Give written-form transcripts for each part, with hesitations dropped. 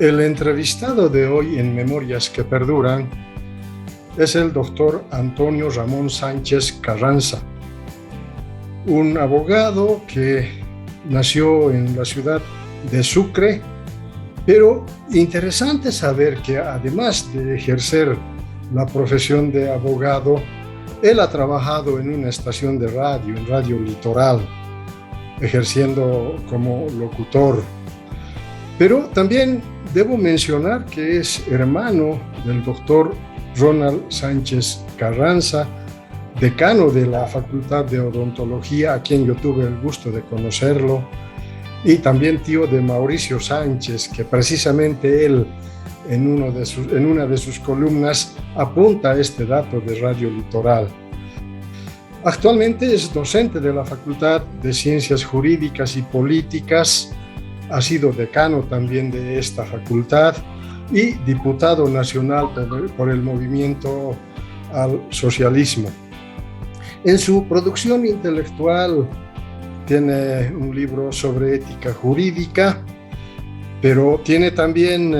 El entrevistado de hoy en Memorias que Perduran es el doctor Antonio Ramón Sánchez Carranza, un abogado que nació en la ciudad de Sucre, pero interesante saber que además de ejercer la profesión de abogado, él ha trabajado en una estación de radio, en Radio Litoral, ejerciendo como locutor. Pero también debo mencionar que es hermano del doctor Ronald Sánchez Carranza, decano de la Facultad de Odontología, a quien yo tuve el gusto de conocerlo, y también tío de Mauricio Sánchez, que precisamente él en una de sus columnas apunta este dato de Radio Litoral. Actualmente es docente de la Facultad de Ciencias Jurídicas y Políticas, ha sido decano también de esta facultad y diputado nacional por el movimiento al socialismo. En su producción intelectual tiene un libro sobre ética jurídica, pero tiene también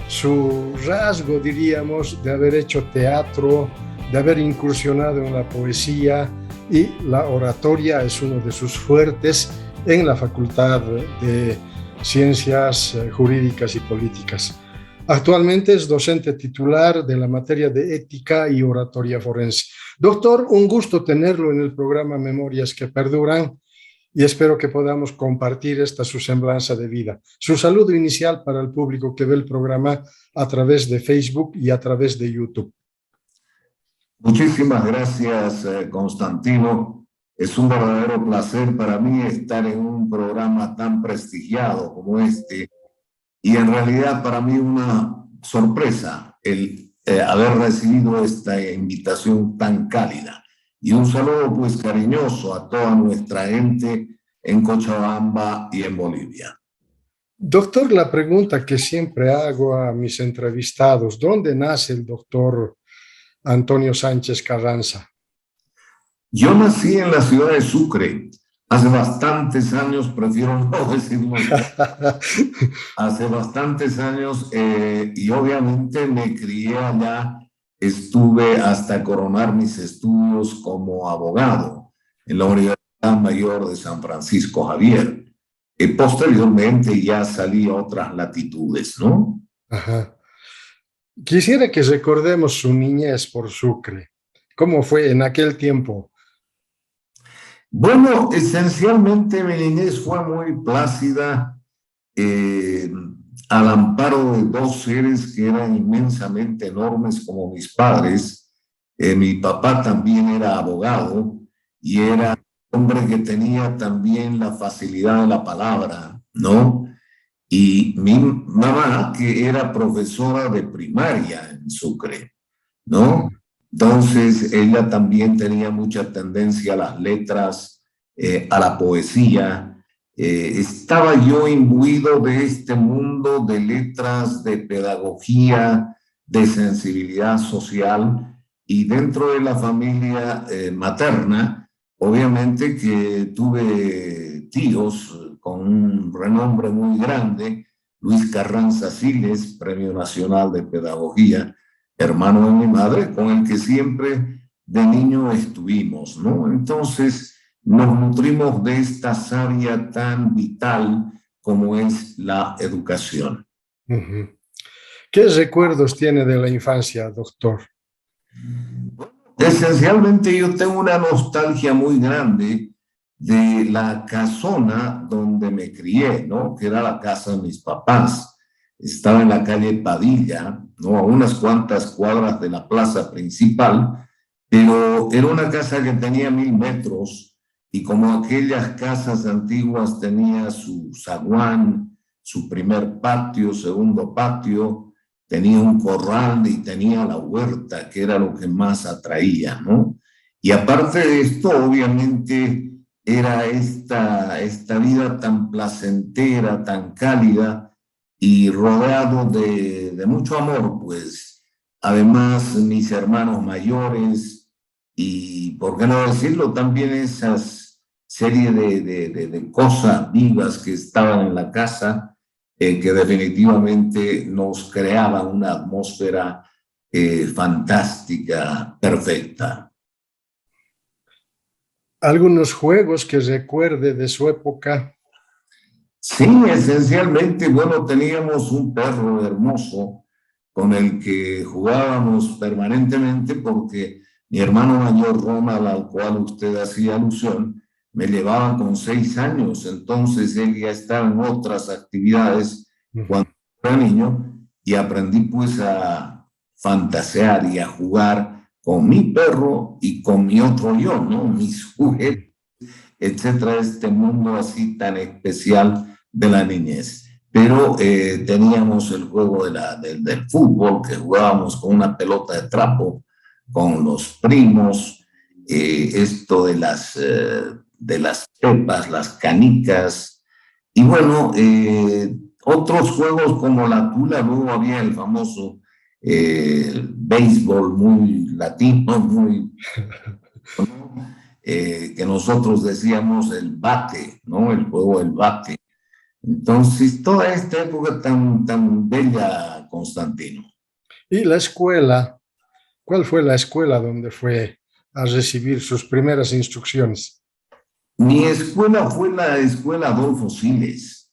su rasgo, diríamos, de haber hecho teatro, de haber incursionado en la poesía, y la oratoria es uno de sus fuertes en la Facultad de Ciencias Jurídicas y Políticas. Actualmente es docente titular de la materia de ética y oratoria forense. Doctor, un gusto tenerlo en el programa Memorias que Perduran y espero que podamos compartir esta su semblanza de vida. Su saludo inicial para el público que ve el programa a través de Facebook y a través de YouTube. Muchísimas gracias, Constantino. Es un verdadero placer para mí estar en un programa tan prestigiado como este y en realidad para mí una sorpresa el haber recibido esta invitación tan cálida. Y un saludo pues cariñoso a toda nuestra gente en Cochabamba y en Bolivia. Doctor, la pregunta que siempre hago a mis entrevistados, ¿dónde nace el doctor Antonio Sánchez Carranza? Yo nací en la ciudad de Sucre. Hace bastantes años, prefiero no decirlo, hace bastantes años, y obviamente me crié allá, estuve hasta coronar mis estudios como abogado en la Universidad Mayor de San Francisco Javier. Posteriormente ya salí a otras latitudes, ¿no? Ajá. Quisiera que recordemos su niñez por Sucre. ¿Cómo fue en aquel tiempo? Bueno, esencialmente mi niñez fue muy plácida, al amparo de dos seres que eran inmensamente enormes como mis padres. Mi papá también era abogado y era un hombre que tenía también la facilidad de la palabra, ¿no? Y mi mamá, que era profesora de primaria en Sucre, ¿no? Entonces, ella también tenía mucha tendencia a las letras, a la poesía. Estaba yo imbuido de este mundo de letras, de pedagogía, de sensibilidad social, y dentro de la familia materna, obviamente que tuve tíos con un renombre muy grande, Luis Carranza Siles, Premio Nacional de Pedagogía, hermano de mi madre, con el que siempre de niño estuvimos, ¿no? Entonces nos nutrimos de esta savia tan vital como es la educación. ¿Qué recuerdos tiene de la infancia, doctor? Esencialmente yo tengo una nostalgia muy grande de la casona donde me crié, ¿no? Que era la casa de mis papás. Estaba en la calle Padilla, ¿no? A unas cuantas cuadras de la plaza principal, pero era una casa que tenía 1000 metros y como aquellas casas antiguas tenía su zaguán, su primer patio, segundo patio, tenía un corral y tenía la huerta, que era lo que más atraía, ¿no? Y aparte de esto, obviamente, era esta vida tan placentera, tan cálida y rodeado de mucho amor, pues. Además, mis hermanos mayores y, por qué no decirlo, también esas serie de cosas vivas que estaban en la casa, que definitivamente nos creaba una atmósfera fantástica, perfecta. ¿Algunos juegos que recuerde de su época? Sí, esencialmente, bueno, teníamos un perro hermoso con el que jugábamos permanentemente porque mi hermano mayor, Ronald, al cual usted hacía alusión, me llevaba con 6 años, entonces él ya estaba en otras actividades cuando era niño y aprendí pues a fantasear y a jugar con mi perro y con mi otro yo, ¿no? Mis juguetes, etcétera, este mundo así tan especial de la niñez. Pero teníamos el juego del fútbol, que jugábamos con una pelota de trapo, con los primos, esto de las pepas, las canicas, y bueno, otros juegos como la tula, luego había el famoso béisbol muy latino, muy... ¿no? Que nosotros decíamos el bate, ¿no? El juego del bate. Entonces, toda esta época tan bella, Constantino. ¿Y la escuela? ¿Cuál fue la escuela donde fue a recibir sus primeras instrucciones? Mi escuela fue la escuela Adolfo Siles,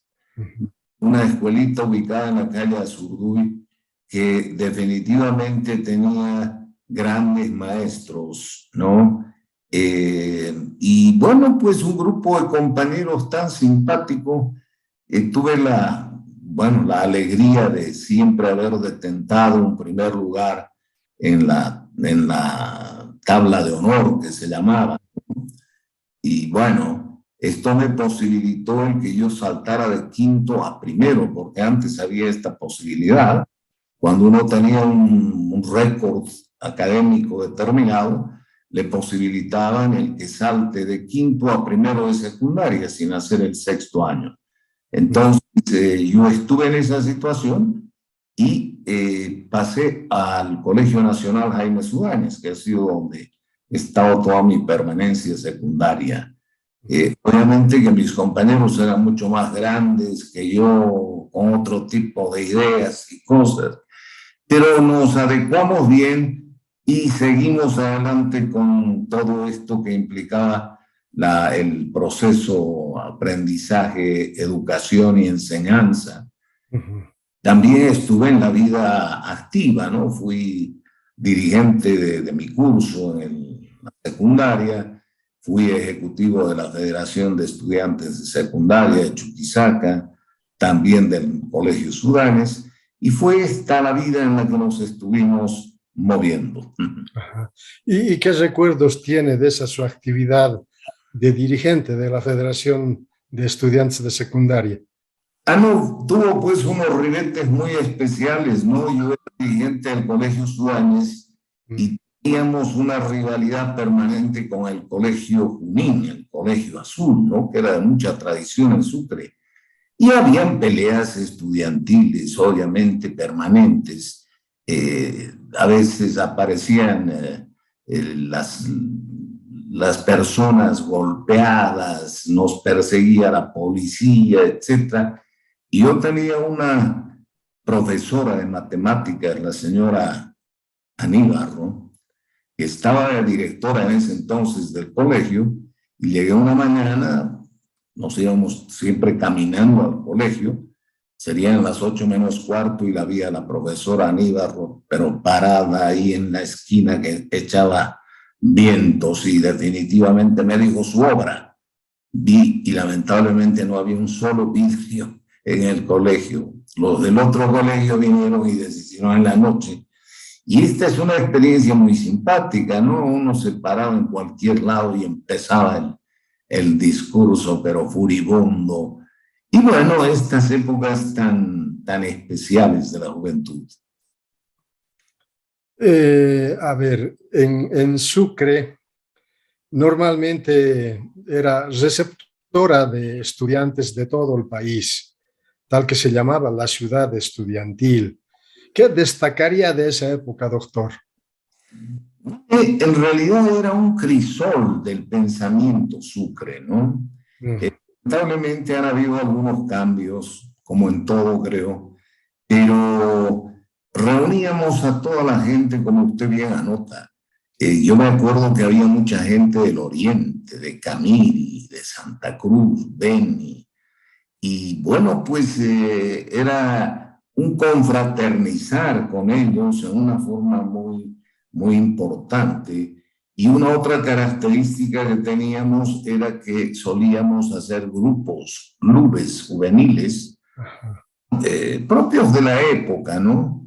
una escuelita ubicada en la calle Azurduy, que definitivamente tenía grandes maestros, ¿no? Y bueno, pues un grupo de compañeros tan simpáticos. Tuve la alegría de siempre haber detentado un primer lugar en la tabla de honor que se llamaba. Y bueno, esto me posibilitó el que yo saltara de quinto a primero, porque antes había esta posibilidad. Cuando uno tenía un récord académico determinado, le posibilitaban el que salte de quinto a primero de secundaria sin hacer el 6º año. Entonces, yo estuve en esa situación y pasé al Colegio Nacional Jaime Sudáñez, que ha sido donde he estado toda mi permanencia secundaria. Obviamente que mis compañeros eran mucho más grandes que yo, con otro tipo de ideas y cosas, pero nos adecuamos bien y seguimos adelante con todo esto que implicaba el proceso aprendizaje, educación y enseñanza. También estuve en la vida activa, ¿no? Fui dirigente de mi curso en la secundaria, fui ejecutivo de la Federación de Estudiantes de Secundaria de Chuquisaca, también del Colegio Sudáñez, y fue esta la vida en la que nos estuvimos moviendo. Ajá. ¿Y qué recuerdos tiene de esa su actividad de dirigente de la Federación de Estudiantes de Secundaria? No, tuvo pues unos ribetes muy especiales, ¿no? Yo era dirigente del Colegio Sudáñez y teníamos una rivalidad permanente con el Colegio Junín, el Colegio Azul, ¿no? Que era de mucha tradición en Sucre. Y habían peleas estudiantiles, obviamente, permanentes. A veces aparecían las personas golpeadas, nos perseguía la policía, etcétera. Y yo tenía una profesora de matemáticas, la señora Aníbarro, que estaba de directora en ese entonces del colegio, y llegué una mañana, nos íbamos siempre caminando al colegio, serían las 8 menos cuarto y la vi a la profesora Aníbarro, pero parada ahí en la esquina que echaba vientos y definitivamente me dijo su obra. Vi y lamentablemente no había un solo vidrio en el colegio. Los del otro colegio vinieron y decidieron en la noche. Y esta es una experiencia muy simpática, ¿no? Uno se paraba en cualquier lado y empezaba el discurso, pero furibundo. Y bueno, estas épocas tan especiales de la juventud. A ver, en Sucre normalmente era receptora de estudiantes de todo el país, tal que se llamaba la ciudad estudiantil. ¿Qué destacaría de esa época, doctor? En realidad era un crisol del pensamiento Sucre, ¿no? Lamentablemente han habido algunos cambios como en todo creo, pero reuníamos a toda la gente, como usted bien anota. Yo me acuerdo que había mucha gente del Oriente, de Camiri, de Santa Cruz, Beni, y bueno, pues era un confraternizar con ellos en una forma muy importante. Y una otra característica que teníamos era que solíamos hacer grupos, clubes juveniles, propios de la época, ¿no?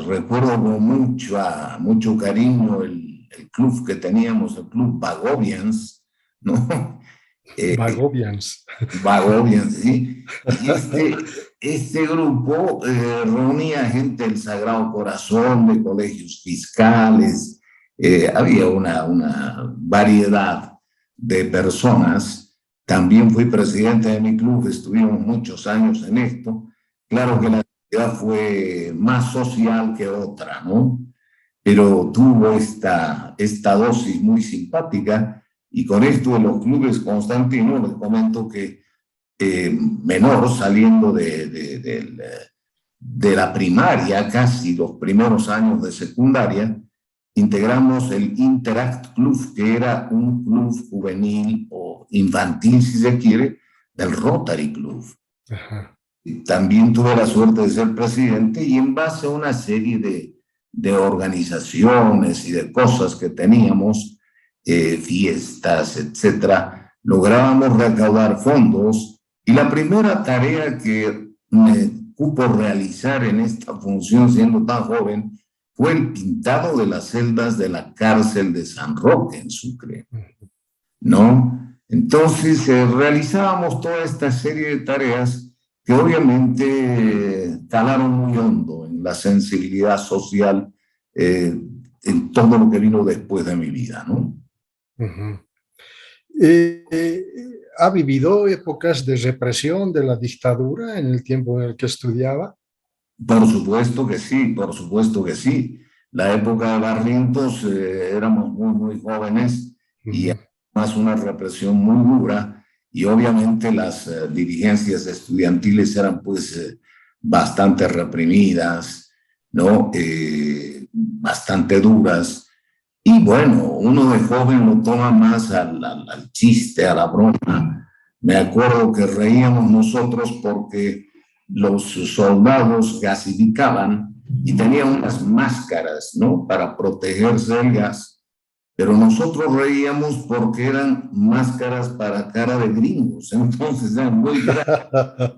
Recuerdo con mucho cariño el club que teníamos, el Club Bagovians, ¿no? Bagovians. Bagovians, sí. Y este grupo reunía gente del Sagrado Corazón, de colegios fiscales, había una variedad de personas. También fui presidente de mi club, estuvimos muchos años en esto. Claro que la actividad fue más social que otra, ¿no? Pero tuvo esta dosis muy simpática. Y con esto de los clubes, Constantino, les comento que menor, saliendo de la primaria, casi los primeros años de secundaria, integramos el Interact Club, que era un club juvenil o infantil, si se quiere, del Rotary Club. Ajá. También tuve la suerte de ser presidente y en base a una serie de organizaciones y de cosas que teníamos, fiestas, etcétera, lográbamos recaudar fondos y la primera tarea que me cupo realizar en esta función siendo tan joven fue el pintado de las celdas de la cárcel de San Roque en Sucre, ¿no? Entonces realizábamos toda esta serie de tareas que obviamente calaron muy hondo en la sensibilidad social, en todo lo que vino después de mi vida, ¿no? Uh-huh. ¿Ha vivido épocas de represión de la dictadura en el tiempo en el que estudiaba? Por supuesto que sí, por supuesto que sí. La época de Barrientos éramos muy jóvenes y además una represión muy dura y obviamente las dirigencias estudiantiles eran pues bastante reprimidas, ¿no? Bastante duras. Y bueno, uno de joven lo toma más al chiste, a la broma. Me acuerdo que reíamos nosotros porque los soldados gasificaban y tenían unas máscaras, ¿no? Para protegerse del gas, pero nosotros reíamos porque eran máscaras para cara de gringos, entonces eran muy graves.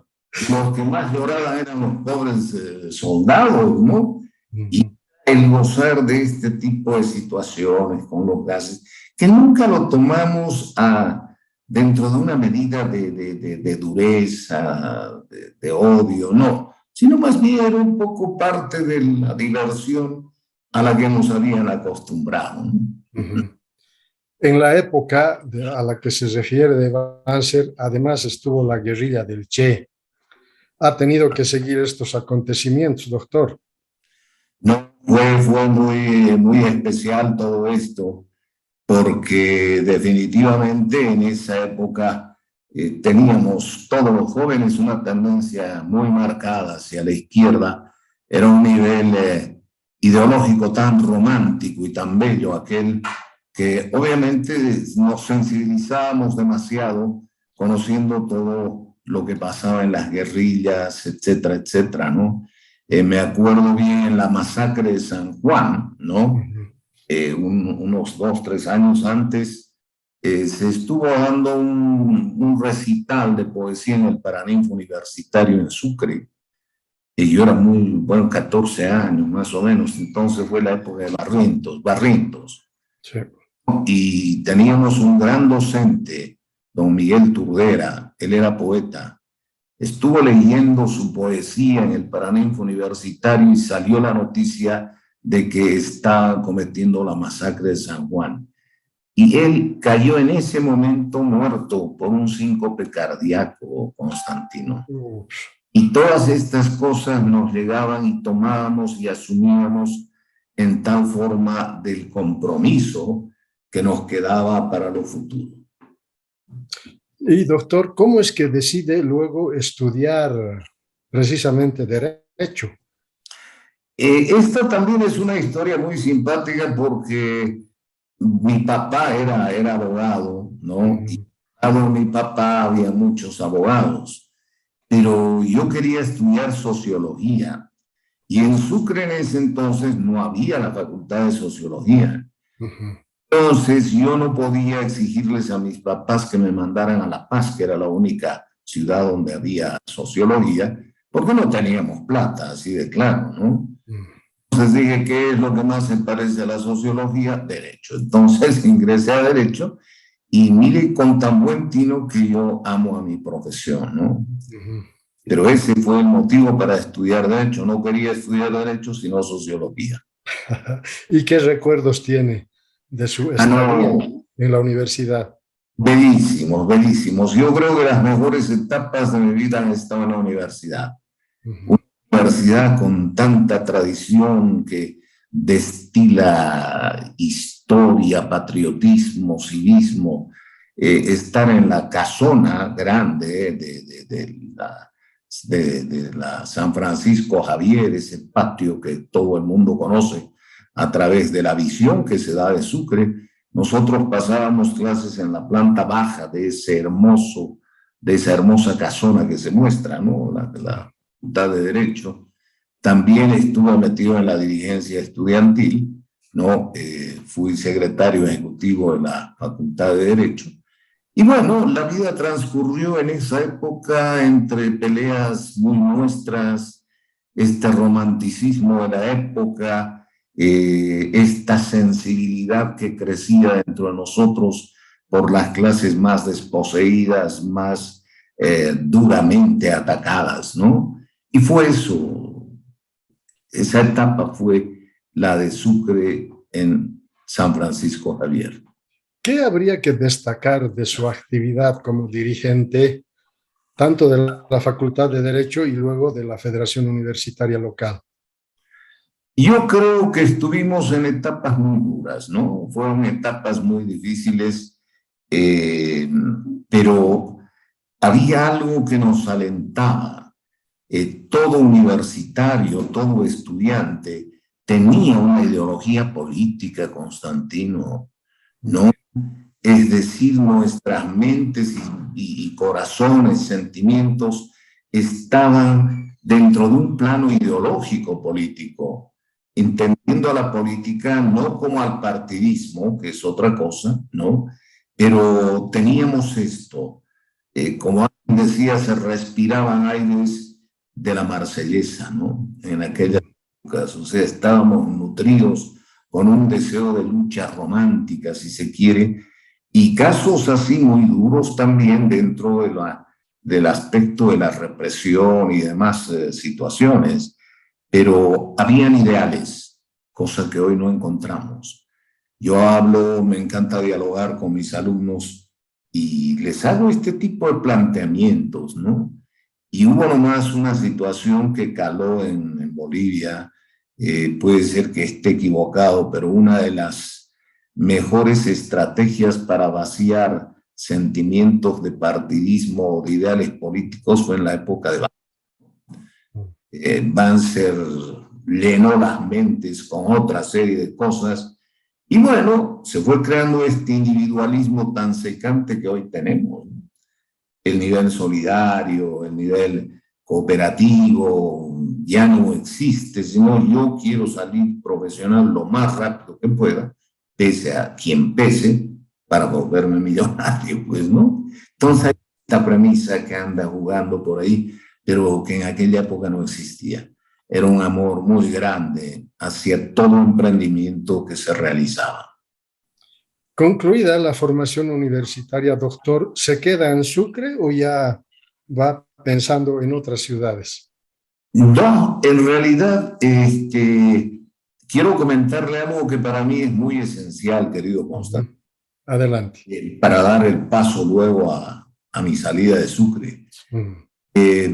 Los que más lloraban eran los pobres soldados, ¿no? Y el gozar de este tipo de situaciones con los gases, que nunca lo tomamos dentro de una medida de dureza, de odio, no, sino más bien era un poco parte de la diversión a la que nos habían acostumbrado, ¿no? Uh-huh. En la época a la que se refiere de Banzer, además estuvo la guerrilla del Che. ¿Ha tenido que seguir estos acontecimientos, doctor? No, fue muy especial todo esto, porque definitivamente en esa época teníamos todos los jóvenes una tendencia muy marcada hacia la izquierda. Era un nivel ideológico tan romántico y tan bello aquel que obviamente nos sensibilizábamos demasiado conociendo todo lo que pasaba en las guerrillas, etcétera, etcétera, ¿no? Me acuerdo bien la masacre de San Juan, ¿no? Unos 2-3 años antes, se estuvo dando un recital de poesía en el Paraninfo Universitario en Sucre. Y yo era bueno, 14 años más o menos, entonces fue la época de Barrientos. Sí. Y teníamos un gran docente, don Miguel Turdera, él era poeta. Estuvo leyendo su poesía en el Paraninfo Universitario y salió la noticia de que está cometiendo la masacre de San Juan. Y él cayó en ese momento muerto por un síncope cardíaco, Constantino. Y todas estas cosas nos llegaban y tomábamos y asumíamos en tal forma del compromiso que nos quedaba para lo futuro. Y doctor, ¿cómo es que decide luego estudiar precisamente derecho? Esta también es una historia muy simpática porque mi papá era abogado, ¿no? Y Ujú, al lado de mi papá había muchos abogados, pero yo quería estudiar sociología y en Sucre en ese entonces no había la facultad de sociología. ujú. Entonces yo no podía exigirles a mis papás que me mandaran a La Paz, que era la única ciudad donde había sociología, porque no teníamos plata, así de claro, ¿no? Entonces dije, ¿qué es lo que más se parece a la sociología? Derecho. Entonces ingresé a Derecho y mire con tan buen tino que yo amo a mi profesión, ¿no? Ujú. Pero ese fue el motivo para estudiar Derecho. No quería estudiar Derecho, sino Sociología. ¿Y qué recuerdos tiene de su Ah, estadía no, en la universidad? bellísimos, bellísimos. Yo creo que las mejores etapas de mi vida han estado en la universidad. Ujú. Una universidad con tanta tradición que destila historia, patriotismo, civismo, estar en la casona grande de la San Francisco Javier, ese patio que todo el mundo conoce a través de la visión que se da de Sucre. Nosotros pasábamos clases en la planta baja de esa hermosa casona que se muestra, ¿no? La Facultad de Derecho. También estuve metido en la dirigencia estudiantil, ¿no? Fui secretario ejecutivo de la Facultad de Derecho. Y bueno, la vida transcurrió en esa época entre peleas muy nuestras, este romanticismo de la época, esta sensibilidad que crecía dentro de nosotros por las clases más desposeídas, más duramente atacadas, ¿no? Y fue eso, esa etapa fue la de Sucre en San Francisco Javier. ¿Qué habría que destacar de su actividad como dirigente, tanto de la Facultad de Derecho y luego de la Federación Universitaria Local? Yo creo que estuvimos en etapas muy duras, ¿no? Fueron etapas muy difíciles, eh, pero había algo que nos alentaba. Todo universitario, todo estudiante tenía una ideología política, Constantino, ¿no? Es decir, nuestras mentes y corazones, sentimientos estaban dentro de un plano ideológico político, entendiendo a la política no como al partidismo, que es otra cosa, ¿no? Pero teníamos esto, como alguien decía, se respiraban aires de la Marsellesa, ¿no? En aquellas épocas, o sea, estábamos nutridos con un deseo de lucha romántica, si se quiere, y casos así muy duros también dentro del aspecto de la represión y demás situaciones, pero habían ideales, cosa que hoy no encontramos. Yo hablo, me encanta dialogar con mis alumnos y les hago este tipo de planteamientos, ¿no? Y hubo nomás una situación que caló en Bolivia, puede ser que esté equivocado, pero una de las mejores estrategias para vaciar sentimientos de partidismo o de ideales políticos fue en la época de Banzer llenó las mentes con otra serie de cosas y bueno, se fue creando este individualismo tan secante que hoy tenemos. El nivel solidario, el nivel cooperativo, ya no existe, sino yo quiero salir profesional lo más rápido que pueda, pese a quien pese, para volverme millonario, pues, ¿no? Entonces, hay esta premisa que anda jugando por ahí, pero que en aquella época no existía. Era un amor muy grande hacia todo emprendimiento que se realizaba. Concluida la formación universitaria, doctor, ¿se queda en Sucre o ya va pensando en otras ciudades? No, en realidad, quiero comentarle algo que para mí es muy esencial, querido Constantino, Ujú. Adelante. para dar el paso luego a mi salida de Sucre. Mm. Eh,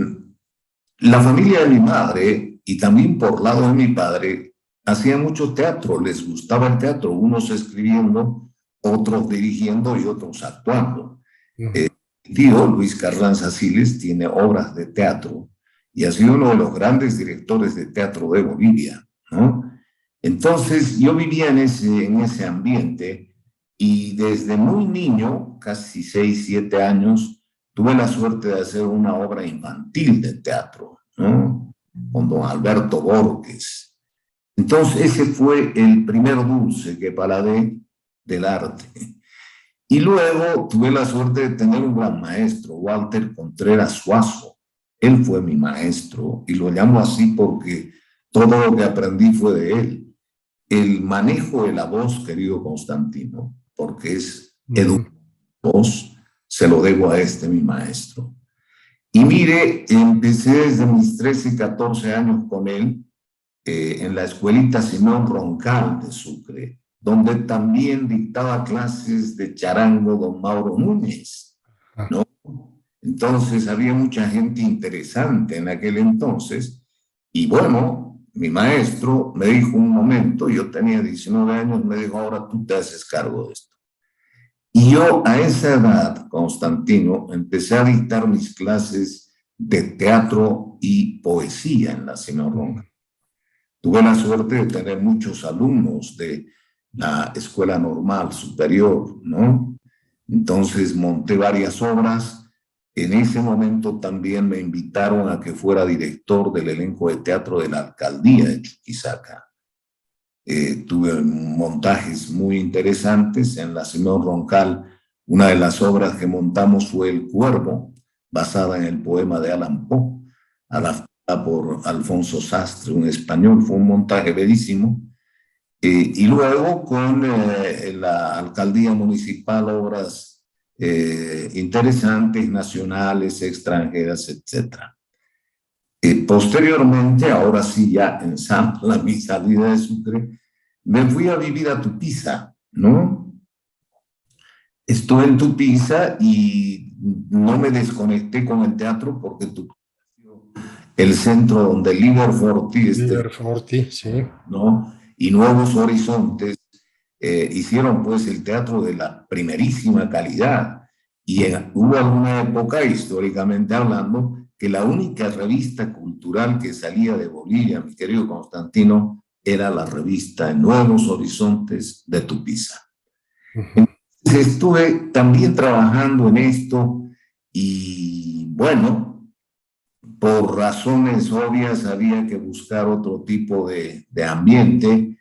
la familia de mi madre y también por lado de mi padre hacían mucho teatro, les gustaba el teatro, unos escribiendo, otros dirigiendo y otros actuando. Ujú. Mi tío, Luis Carranza Siles, tiene obras de teatro y ha sido uno de los grandes directores de teatro de Bolivia, ¿no? Entonces, yo vivía en ese ambiente y desde muy niño, casi 6, 7 años, tuve la suerte de hacer una obra infantil de teatro, ¿no? Con don Alberto Borges. Entonces, ese fue el primer dulce que paladé del arte. Y luego tuve la suerte de tener un gran maestro, Walter Contreras Suazo. Él fue mi maestro y lo llamo así porque todo lo que aprendí fue de él. El manejo de la voz, querido Constantino, porque es voz, se lo debo a mi maestro. Y mire, empecé desde mis 13, 14 años con él en la escuelita Simón Roncal de Sucre, donde también dictaba clases de charango don Mauro Núñez, ¿no? Entonces había mucha gente interesante en aquel entonces y bueno, mi maestro me dijo un momento, yo tenía 19 años, me dijo, ahora tú te haces cargo de esto. Y yo a esa edad, Constantino, empecé a dictar mis clases de teatro y poesía en la Simón Roncal. Tuve la suerte de tener muchos alumnos de la Escuela Normal Superior, ¿no? Entonces monté varias obras. En ese momento también me invitaron a que fuera director del elenco de teatro de la alcaldía de Chuquisaca. Tuve montajes muy interesantes en la Simón Roncal. Una de las obras que montamos fue El Cuervo, basada en el poema de Allan Poe, adaptada por Alfonso Sastre, un español. Fue un montaje bellísimo. Y luego con la alcaldía municipal, obras interesantes, nacionales, extranjeras, etc. Posteriormente, ahora sí ya en mi salida de Sucre, me fui a vivir a Tupiza, ¿no? Estuve en Tupiza y no me desconecté con el teatro porque Tupiza el centro donde Liber Forti, sí, ¿no? Y Nuevos Horizontes hicieron pues el teatro de la primerísima calidad. Y hubo alguna época, históricamente hablando, que la única revista cultural que salía de Bolivia, mi querido Constantino, era la revista Nuevos Horizontes de Tupiza. Entonces estuve también trabajando en esto y bueno, por razones obvias había que buscar otro tipo de ambiente.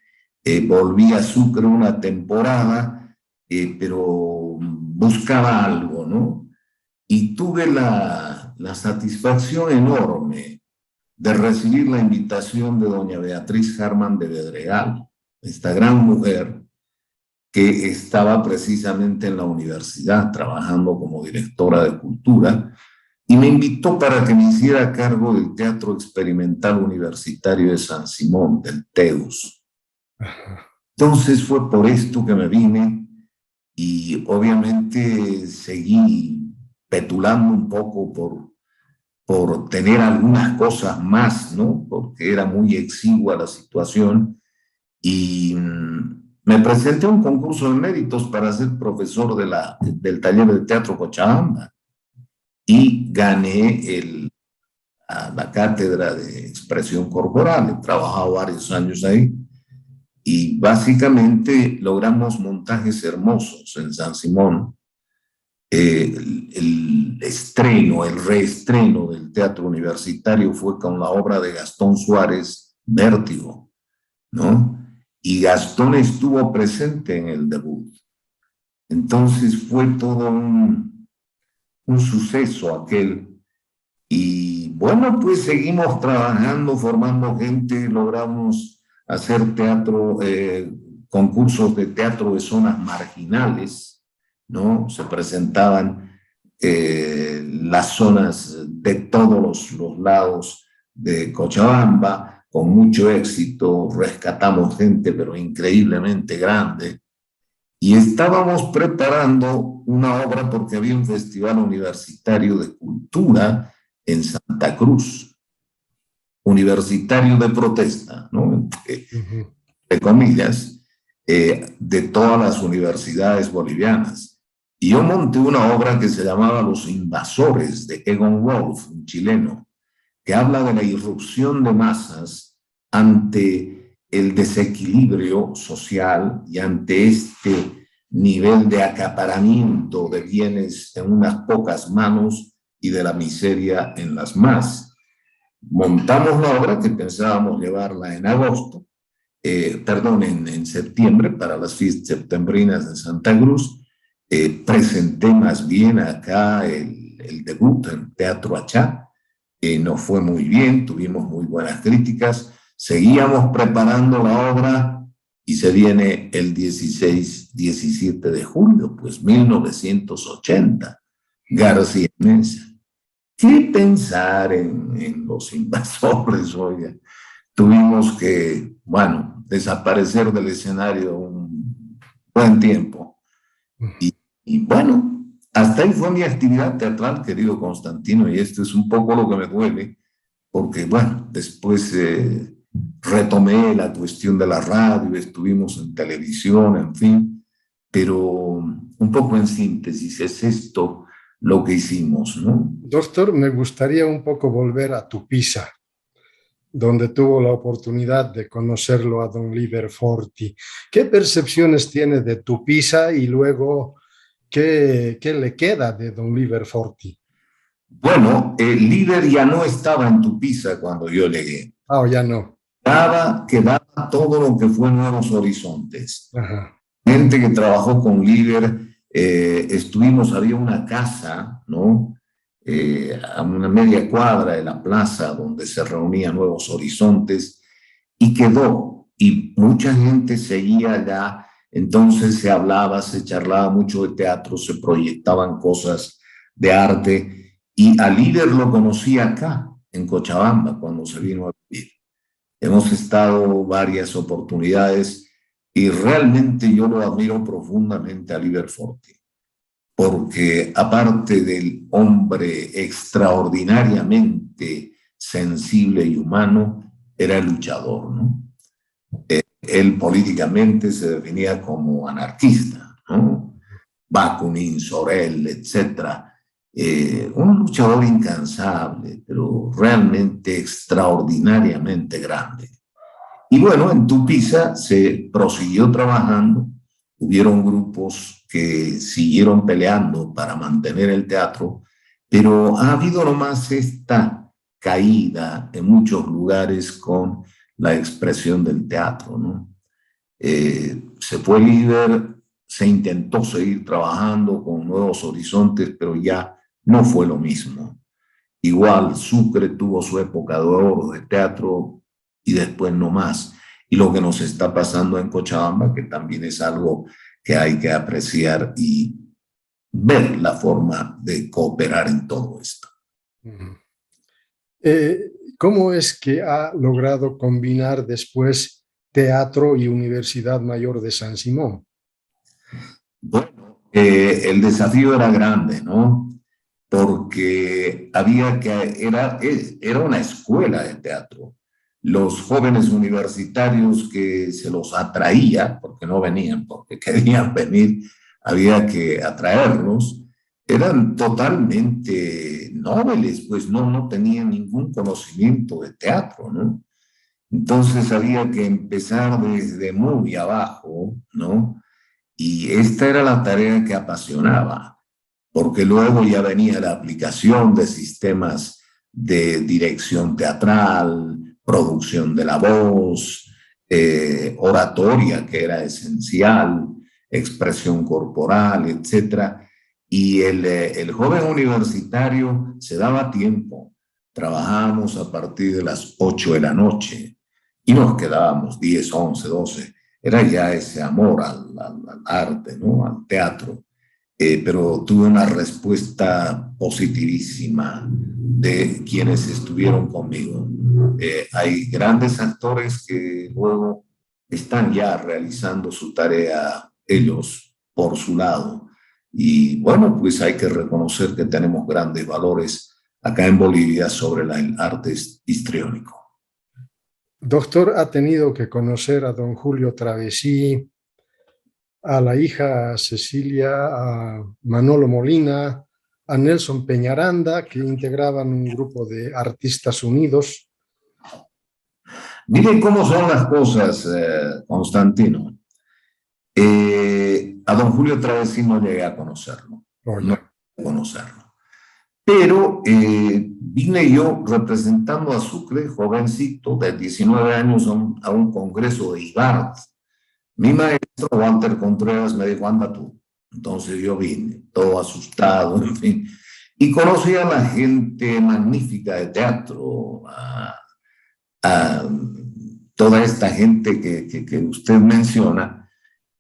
Volví a Sucre una temporada, pero buscaba algo, ¿no? Y tuve la satisfacción enorme de recibir la invitación de doña Beatriz Harman de Bedregal, esta gran mujer que estaba precisamente en la universidad trabajando como directora de cultura, y me invitó para que me hiciera cargo del Teatro Experimental Universitario de San Simón, del TEUS. Entonces fue por esto que me vine y obviamente seguí petulando un poco por tener algunas cosas más, ¿no? Porque era muy exigua la situación y me presenté a un concurso de méritos para ser profesor del taller de teatro Cochabamba y gané la cátedra de expresión corporal. He trabajado varios años ahí y básicamente logramos montajes hermosos en San Simón. El estreno, el reestreno del teatro universitario fue con la obra de Gastón Suárez, Vértigo, ¿no? Y Gastón estuvo presente en el debut. Entonces fue todo un suceso aquel. Y bueno, pues seguimos trabajando, formando gente, logramos hacer teatro, concursos de teatro de zonas marginales, ¿no? Se presentaban las zonas de todos los lados de Cochabamba, con mucho éxito, rescatamos gente, pero increíblemente grande. Y estábamos preparando una obra porque había un festival universitario de cultura en Santa Cruz, universitario de protesta, ¿no? De comillas, de todas las universidades bolivianas. Y yo monté una obra que se llamaba Los Invasores, de Egon Wolff, un chileno, que habla de la irrupción de masas ante el desequilibrio social y ante este nivel de acaparamiento de bienes en unas pocas manos y de la miseria en las más. Montamos la obra que pensábamos llevarla en agosto, en septiembre para las fiestas septembrinas de Santa Cruz. Presenté más bien acá el debut en Teatro Achá. Nos fue muy bien, tuvimos muy buenas críticas, seguíamos preparando la obra y se viene el 16-17 de julio, pues 1980, García Mesa. ¿Qué pensar en los invasores? Oiga, tuvimos que, bueno, desaparecer del escenario un buen tiempo. Y bueno, hasta ahí fue mi actividad teatral, querido Constantino, y esto es un poco lo que me duele, porque bueno, después retomé la cuestión de la radio, estuvimos en televisión, en fin, pero un poco en síntesis es esto lo que hicimos, ¿no? Doctor, me gustaría un poco volver a Tupiza, donde tuvo la oportunidad de conocerlo a don Liber Forti. ¿Qué percepciones tiene de Tupiza y luego qué le queda de don Liber Forti? Bueno, el líder ya no estaba en Tupiza cuando yo llegué. Ah, ya no. Quedaba todo lo que fue Nuevos Horizontes. Ajá. Gente que trabajó con líder, había una casa, ¿no? A una media cuadra de la plaza donde se reunía Nuevos Horizontes y quedó, y mucha gente seguía allá, entonces se hablaba, se charlaba mucho de teatro, se proyectaban cosas de arte, y al líder lo conocí acá, en Cochabamba, cuando se vino a vivir. Hemos estado varias oportunidades y realmente yo lo admiro profundamente a Liber Forti, porque aparte del hombre extraordinariamente sensible y humano, era luchador, ¿no? Él políticamente se definía como anarquista, ¿no? Bakunin, Sorel, etcétera. Un luchador incansable, pero realmente extraordinariamente grande. Y bueno, en Tupiza se prosiguió trabajando, hubieron grupos que siguieron peleando para mantener el teatro, pero ha habido nomás esta caída en muchos lugares con la expresión del teatro, ¿no? Se fue líder, se intentó seguir trabajando con Nuevos Horizontes, pero ya no fue lo mismo. Igual Sucre tuvo su época de oro de teatro y después no más. Y lo que nos está pasando en Cochabamba, que también es algo que hay que apreciar y ver la forma de cooperar en todo esto. ¿Cómo es que ha logrado combinar después teatro y Universidad Mayor de San Simón? Bueno, el desafío era grande, ¿no? Porque era una escuela de teatro. Los jóvenes universitarios que se los atraía, porque no venían, porque querían venir, había que atraerlos, eran totalmente nobles, pues no tenían ningún conocimiento de teatro, ¿no? Entonces había que empezar desde muy abajo, ¿no? Y esta era la tarea que apasionaba, porque luego ya venía la aplicación de sistemas de dirección teatral, producción de la voz, oratoria, que era esencial, expresión corporal, etc. Y el joven universitario se daba tiempo. Trabajábamos a partir de las 8 de la noche y nos quedábamos 10, 11, 12. Era ya ese amor al arte, ¿no? Al teatro. Pero tuve una respuesta positivísima de quienes estuvieron conmigo. Hay grandes actores que luego están ya realizando su tarea ellos por su lado. Y bueno, pues hay que reconocer que tenemos grandes valores acá en Bolivia sobre el arte histriónico. Doctor, ha tenido que conocer a don Julio Travesí, a la hija Cecilia, a Manolo Molina, a Nelson Peñaranda, que integraban un grupo de artistas unidos. Miren cómo son las cosas, Constantino. A don Julio Travesí no llegué a conocerlo, no llegué a conocerlo. Pero vine yo representando a Sucre, jovencito, de 19 años, a un congreso de IBART. Mi maestro, Walter Contreras, me dijo, anda tú. Entonces yo vine, todo asustado, en fin. Y conocí a la gente magnífica de teatro, a toda esta gente que usted menciona,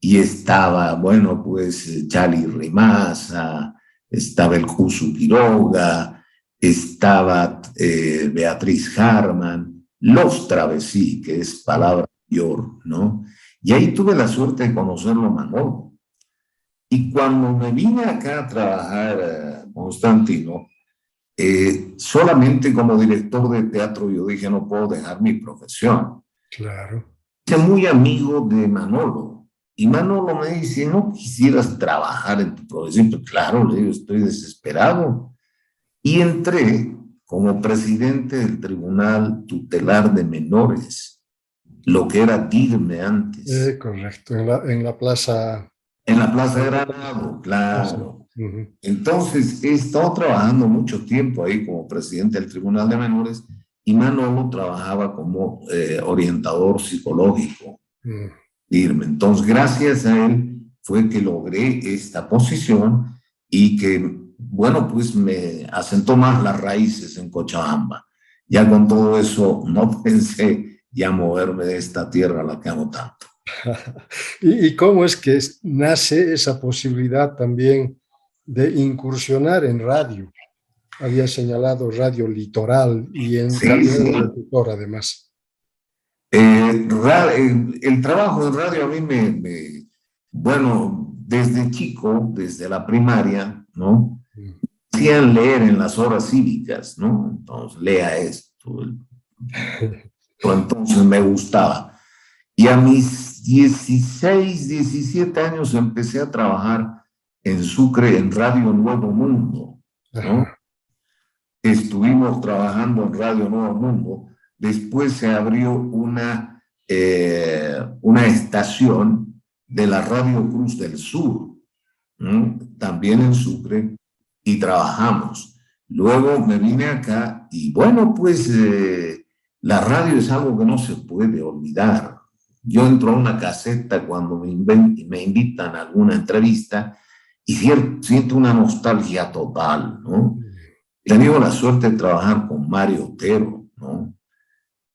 y estaba, bueno, pues Charlie Rimaza, estaba el Cuso Quiroga, estaba Beatriz Harman, Los Travesí, que es palabra mayor, ¿no? Y ahí tuve la suerte de conocerlo a Manolo. Y cuando me vine acá a trabajar, Constantino, solamente como director de teatro yo dije, no puedo dejar mi profesión. Claro. Soy muy amigo de Manolo. Y Manolo me dice, ¿no quisieras trabajar en tu profesión? Pues claro, le digo, estoy desesperado. Y entré como presidente del Tribunal Tutelar de Menores, lo que era DIRME antes. Correcto, en la plaza. En la Plaza de Granado, claro. Entonces, he estado trabajando mucho tiempo ahí como presidente del Tribunal de Menores y Manolo trabajaba como orientador psicológico. Entonces, gracias a él fue que logré esta posición y que, bueno, pues me asentó más las raíces en Cochabamba. Ya con todo eso no pensé ya moverme de esta tierra a la que amo tanto. ¿Y cómo es que nace esa posibilidad también de incursionar en radio? Había señalado Radio Litoral y en calidad de locutor además. El trabajo en radio a mí bueno, desde chico, desde la primaria, ¿no? Hacían leer en las horas cívicas, ¿no? Entonces, lea esto. Entonces me gustaba. Y a mis 16, 17 años empecé a trabajar en Sucre, en Radio Nuevo Mundo, ¿no? Estuvimos trabajando en Radio Nuevo Mundo. Después se abrió una estación de la Radio Cruz del Sur, también en Sucre, y trabajamos. Luego me vine acá y bueno, pues la radio es algo que no se puede olvidar. Yo entro a una caseta cuando me invitan a alguna entrevista y siento una nostalgia total, ¿no? He tenido la suerte de trabajar con Mario Otero, ¿no?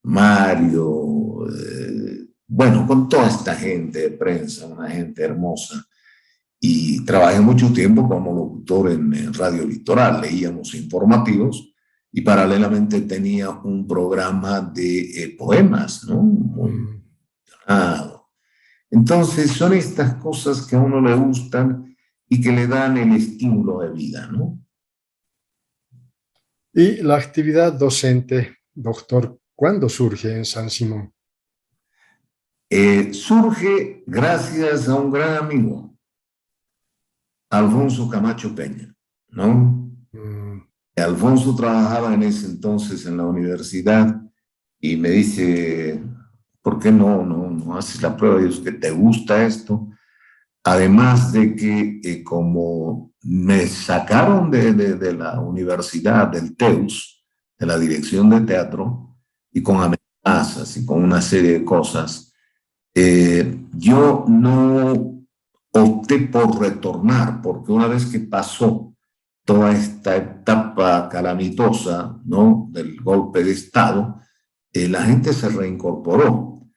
Mario, bueno, con toda esta gente de prensa, una gente hermosa. Y trabajé mucho tiempo como locutor en Radio Litoral, leíamos informativos y paralelamente tenía un programa de poemas, ¿no? Muy Entonces son estas cosas que a uno le gustan y que le dan el estímulo de vida, ¿no? Y la actividad docente, doctor, ¿cuándo surge en San Simón? Surge gracias a un gran amigo, Alfonso Camacho Peña, ¿no? Alfonso trabajaba en ese entonces en la universidad y me dice, ¿por qué no haces la prueba? Y es que te gusta esto. Además de que como me sacaron de la universidad, del TEUS, de la dirección de teatro, y con amenazas y con una serie de cosas, yo no opté por retornar, porque una vez que pasó toda esta etapa calamitosa, ¿no?, del golpe de Estado, la gente se reincorporó.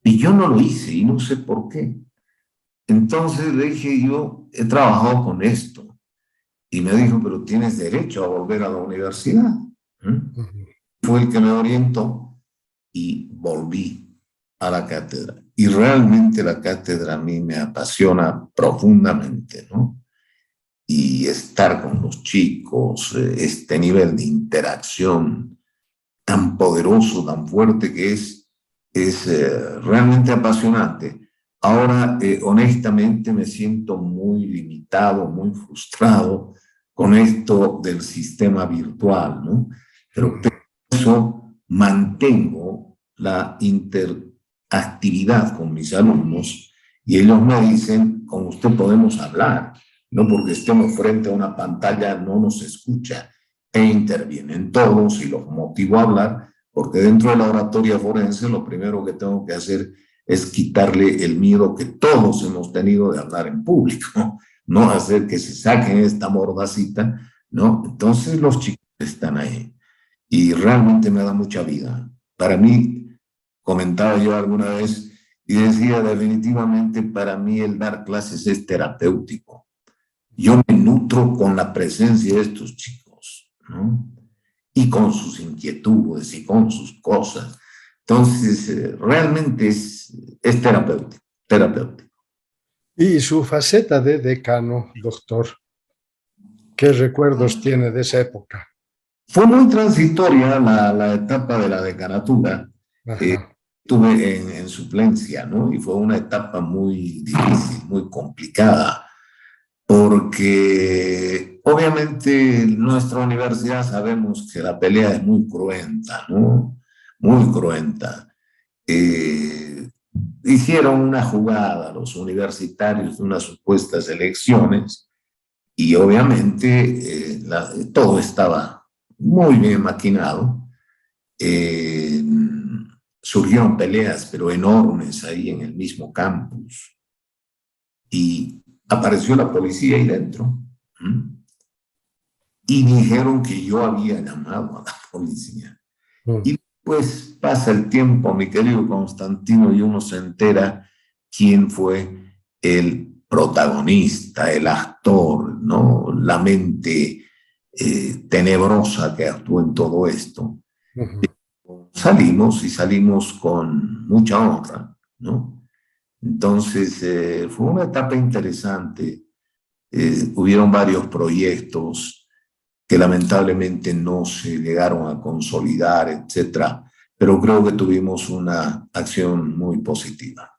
Y yo no lo hice y no sé por qué. Entonces le dije, yo he trabajado con esto. Y me dijo, pero tienes derecho a volver a la universidad. Fue el que me orientó y volví a la cátedra. Y realmente la cátedra a mí me apasiona profundamente, ¿no? Y estar con los chicos, este nivel de interacción tan poderoso, tan fuerte que es realmente apasionante. Ahora, honestamente, me siento muy limitado, muy frustrado con esto del sistema virtual, ¿no? Pero por eso mantengo la interactividad con mis alumnos y ellos me dicen, con usted podemos hablar, no porque estemos frente a una pantalla no nos escucha, e intervienen todos y los motivo a hablar, porque dentro de la oratoria forense lo primero que tengo que hacer es quitarle el miedo que todos hemos tenido de hablar en público, no hacer que se saquen esta mordacita, ¿no? Entonces los chicos están ahí y realmente me da mucha vida. Para mí, comentaba yo alguna vez y decía definitivamente para mí el dar clases es terapéutico. Yo me nutro con la presencia de estos chicos, ¿no? Y con sus inquietudes y con sus cosas. Entonces, realmente es terapéutico, terapéutico. Y su faceta de decano, doctor, ¿qué recuerdos tiene de esa época? Fue muy transitoria la etapa de la decanatura. Ajá. Estuve en suplencia, ¿no? Y fue una etapa muy difícil, muy complicada, porque obviamente en nuestra universidad sabemos que la pelea es muy cruenta, ¿no? Muy cruenta. Hicieron una jugada los universitarios de unas supuestas elecciones y obviamente todo estaba muy bien maquinado. Eh, Surgieron peleas, pero enormes ahí en el mismo campus y apareció la policía ahí dentro. Y dijeron que yo había llamado a la policía. Y pues pasa el tiempo, mi querido Constantino, y uno se entera quién fue el protagonista, el actor, ¿no? La mente tenebrosa que actuó en todo esto. Salimos y salimos con mucha honra, ¿no? Entonces, fue una etapa interesante. Hubieron varios proyectos que lamentablemente no se llegaron a consolidar, etcétera, pero creo que tuvimos una acción muy positiva.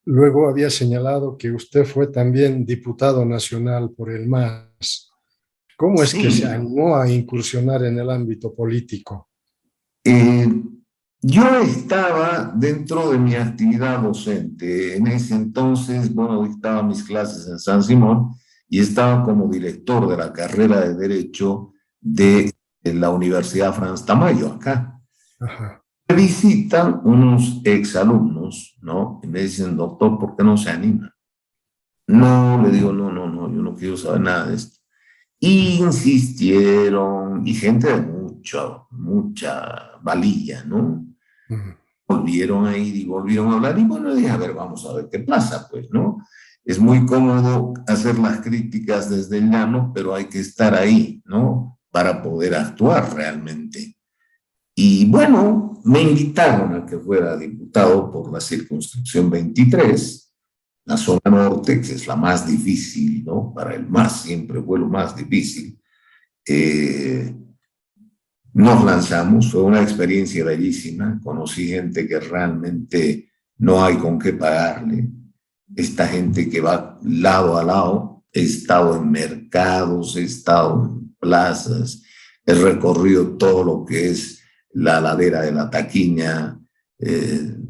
Luego había señalado que usted fue también diputado nacional por el MAS. ¿Cómo es que se animó a incursionar en el ámbito político? Yo estaba dentro de mi actividad docente. En ese entonces, bueno, dictaba mis clases en San Simón y estaba como director de la carrera de Derecho de la Universidad Franz Tamayo, acá. Ajá. Me visitan unos exalumnos, ¿no? Y me dicen, doctor, ¿por qué no se anima? No, le digo, no, yo no quiero saber nada de esto. Y insistieron, y gente de mucha valía, ¿no? Volvieron a ir y volvieron a hablar, y bueno, dije, a ver, vamos a ver qué pasa, pues, ¿no? Es muy cómodo hacer las críticas desde el llano, pero hay que estar ahí, ¿no? Para poder actuar realmente. Y bueno, me invitaron a que fuera diputado por la circunscripción 23, la zona norte, que es la más difícil, ¿no? Para el MAS siempre fue lo más difícil. Nos lanzamos, fue una experiencia bellísima, conocí gente que realmente no hay con qué pagarle, esta gente que va lado a lado, he estado en mercados, he estado en plazas, he recorrido todo lo que es la ladera de la Taquiña,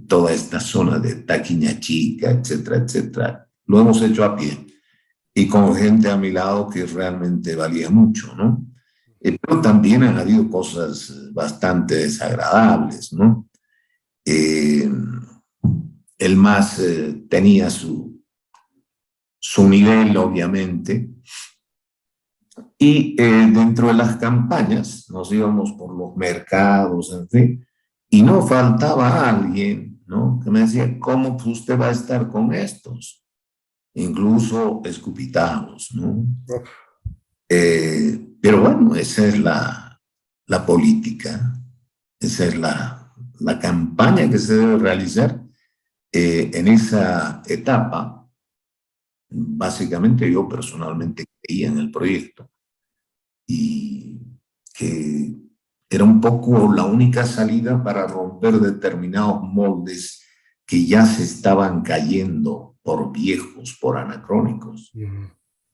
toda esta zona de Taquiña Chica, etcétera, etcétera. Lo hemos hecho a pie y con gente a mi lado que realmente valía mucho, ¿no? Pero también han habido cosas bastante desagradables, ¿no? El MAS tenía su nivel, obviamente, y dentro de las campañas nos íbamos por los mercados, en fin, y no faltaba alguien, ¿no? Que me decía, ¿cómo usted va a estar con estos? Incluso escupitajos, ¿no? Pero bueno, esa es la política, esa es la campaña que se debe realizar en esa etapa. Básicamente yo personalmente creía en el proyecto y que era un poco la única salida para romper determinados moldes que ya se estaban cayendo por viejos, por anacrónicos.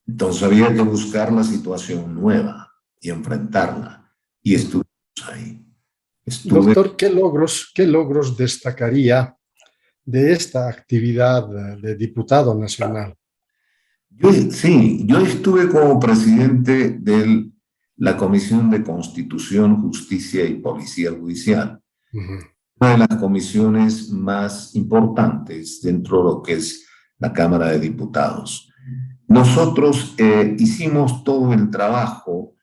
Entonces había que buscar la situación nueva y enfrentarla. Y estuvimos ahí. Doctor, qué logros destacaría de esta actividad de diputado nacional? Yo estuve como presidente de la Comisión de Constitución, Justicia y Policía Judicial. Una de las comisiones más importantes dentro de lo que es la Cámara de Diputados. Nosotros hicimos todo el trabajo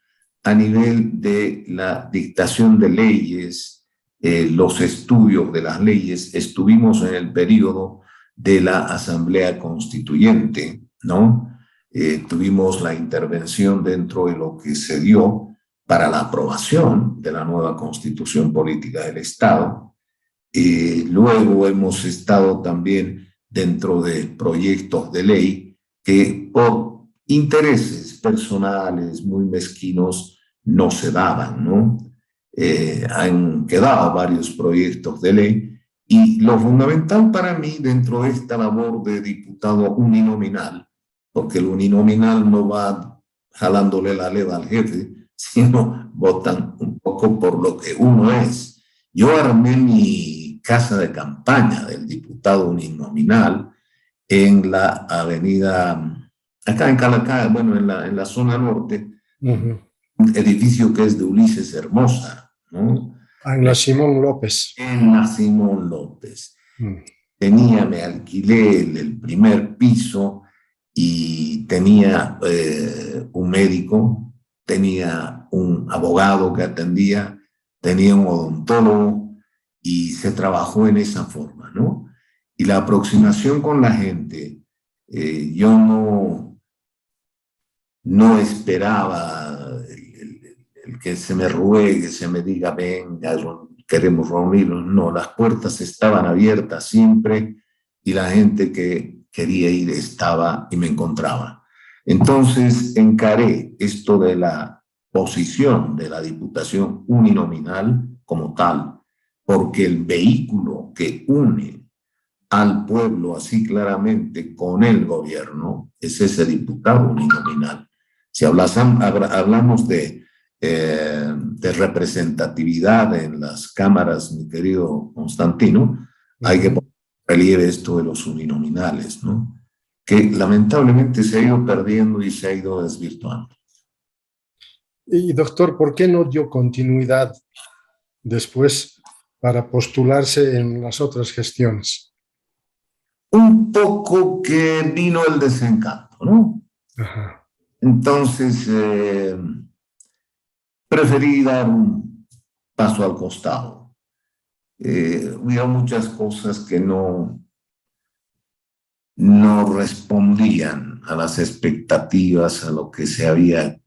a nivel de la dictación de leyes, los estudios de las leyes. Estuvimos en el periodo de la Asamblea Constituyente, ¿no? Tuvimos la intervención dentro de lo que se dio para la aprobación de la nueva Constitución Política del Estado. Luego hemos estado también dentro de proyectos de ley que por intereses personales muy mezquinos no se daban, ¿no? Han quedado varios proyectos de ley y lo fundamental para mí dentro de esta labor de diputado uninominal, porque el uninominal no va jalándole la leva al jefe, sino votan un poco por lo que uno es. Yo armé mi casa de campaña del diputado uninominal en la avenida, acá en Calacá, bueno, en la zona norte, un edificio que es de Ulises Hermosa, ¿no? En la Simón López. En la Simón López. Me alquilé el primer piso y tenía un médico, tenía un abogado que atendía, tenía un odontólogo y se trabajó en esa forma, ¿no? Y la aproximación con la gente, yo no esperaba el que se me ruegue, se me diga, venga, queremos reunirnos. No, las puertas estaban abiertas siempre y la gente que quería ir estaba y me encontraba. Entonces encaré esto de la posición de la Diputación uninominal como tal, porque el vehículo que une al pueblo así claramente con el gobierno es ese diputado uninominal. Si hablamos de representatividad en las cámaras, mi querido Constantino, hay que poner en relieve esto de los uninominales, ¿no? Que lamentablemente se ha ido perdiendo y se ha ido desvirtuando. Y doctor, ¿por qué no dio continuidad después para postularse en las otras gestiones? Un poco que vino el desencanto, ¿no? Ajá. Entonces, preferí dar un paso al costado. Hubo muchas cosas que no respondían a las expectativas, a lo que se había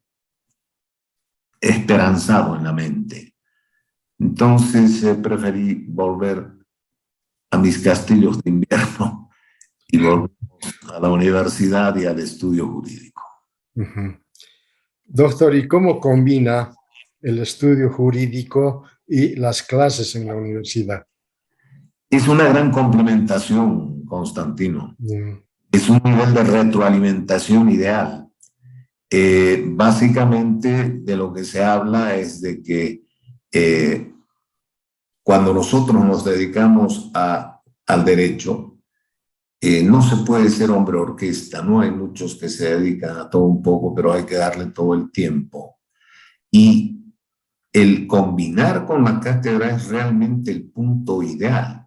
esperanzado en la mente. Entonces, preferí volver a mis castillos de invierno y volver a la universidad y al estudio jurídico. Doctor, ¿y cómo combina el estudio jurídico y las clases en la universidad? Es una gran complementación, Constantino. Es un nivel de retroalimentación ideal. Básicamente de lo que se habla es de que cuando nosotros nos dedicamos al derecho, no se puede ser hombre orquesta, ¿no? Hay muchos que se dedican a todo un poco, pero hay que darle todo el tiempo. Y el combinar con la cátedra es realmente el punto ideal,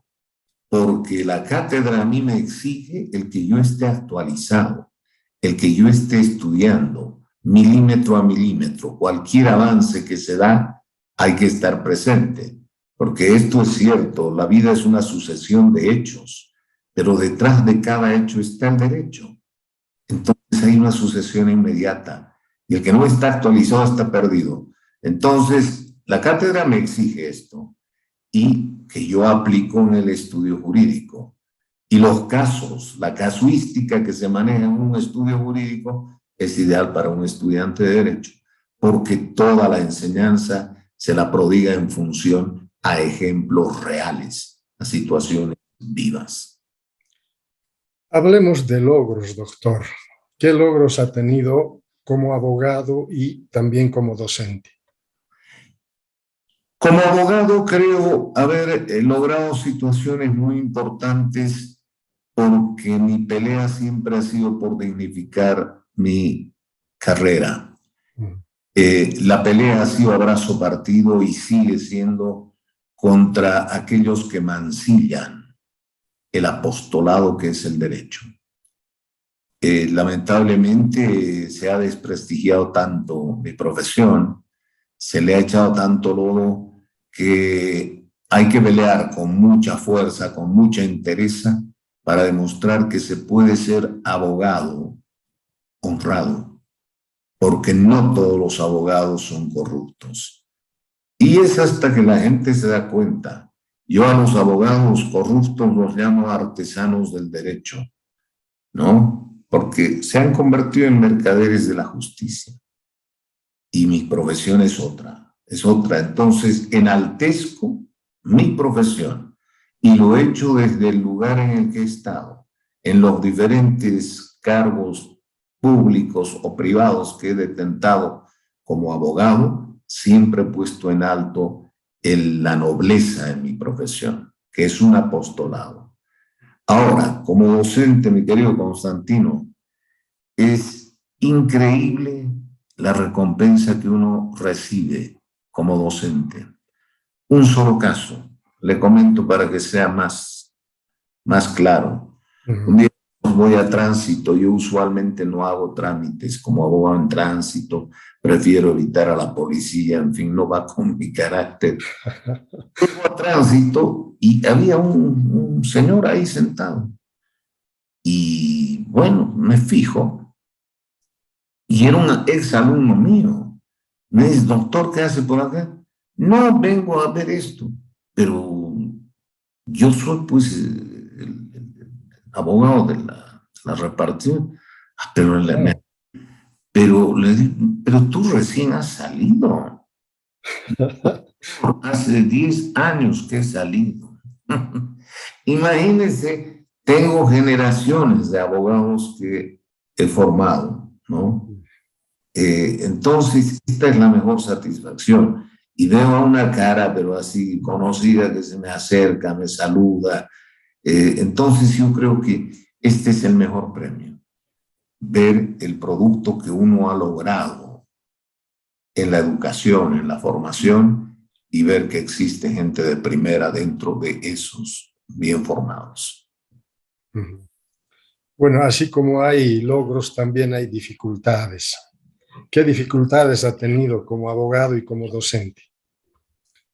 porque la cátedra a mí me exige el que yo esté actualizado, el que yo esté estudiando milímetro a milímetro. Cualquier avance que se da, hay que estar presente, porque esto es cierto, la vida es una sucesión de hechos, pero detrás de cada hecho está el derecho. Entonces hay una sucesión inmediata y el que no está actualizado está perdido. Entonces la cátedra me exige esto y que yo aplico en el estudio jurídico. Y los casos, la casuística que se maneja en un estudio jurídico es ideal para un estudiante de derecho, porque toda la enseñanza se la prodiga en función a ejemplos reales, a situaciones vivas. Hablemos de logros, doctor. ¿Qué logros ha tenido como abogado y también como docente? Como abogado creo haber logrado situaciones muy importantes porque mi pelea siempre ha sido por dignificar mi carrera. La pelea ha sido a brazo partido y sigue siendo contra aquellos que mancillan el apostolado que es el derecho. Lamentablemente se ha desprestigiado tanto mi profesión, se le ha echado tanto lodo que hay que pelear con mucha fuerza, con mucha entereza para demostrar que se puede ser abogado honrado, porque no todos los abogados son corruptos. Y es hasta que la gente se da cuenta. Yo a los abogados corruptos los llamo artesanos del derecho, ¿no? Porque se han convertido en mercaderes de la justicia. Y mi profesión es otra, es otra. Entonces, enaltezco mi profesión y lo he hecho desde el lugar en el que he estado, en los diferentes cargos públicos o privados que he detentado como abogado, siempre he puesto en alto la nobleza en mi profesión, que es un apostolado. Ahora, como docente, mi querido Constantino, es increíble la recompensa que uno recibe como docente. Un solo caso, le comento para que sea más claro. Un día voy a tránsito, yo usualmente no hago trámites como abogado en tránsito, prefiero evitar a la policía, en fin, no va con mi carácter. Llego a tránsito y había un señor ahí sentado. Y bueno, me fijo, y era un ex alumno mío. Me dice, doctor, ¿qué hace por acá? No, vengo a ver esto, pero yo soy pues el abogado de la repartición. Pero le digo, pero tú recién has salido. Hace 10 años que he salido. Imagínense, tengo generaciones de abogados que he formado, ¿no? Entonces, esta es la mejor satisfacción. Y veo a una cara, pero así conocida, que se me acerca, me saluda. Entonces, yo creo que este es el mejor premio. Ver el producto que uno ha logrado en la educación, en la formación, y ver que existe gente de primera dentro de esos bien formados. Bueno, así como hay logros, también hay dificultades. ¿Qué dificultades ha tenido como abogado y como docente?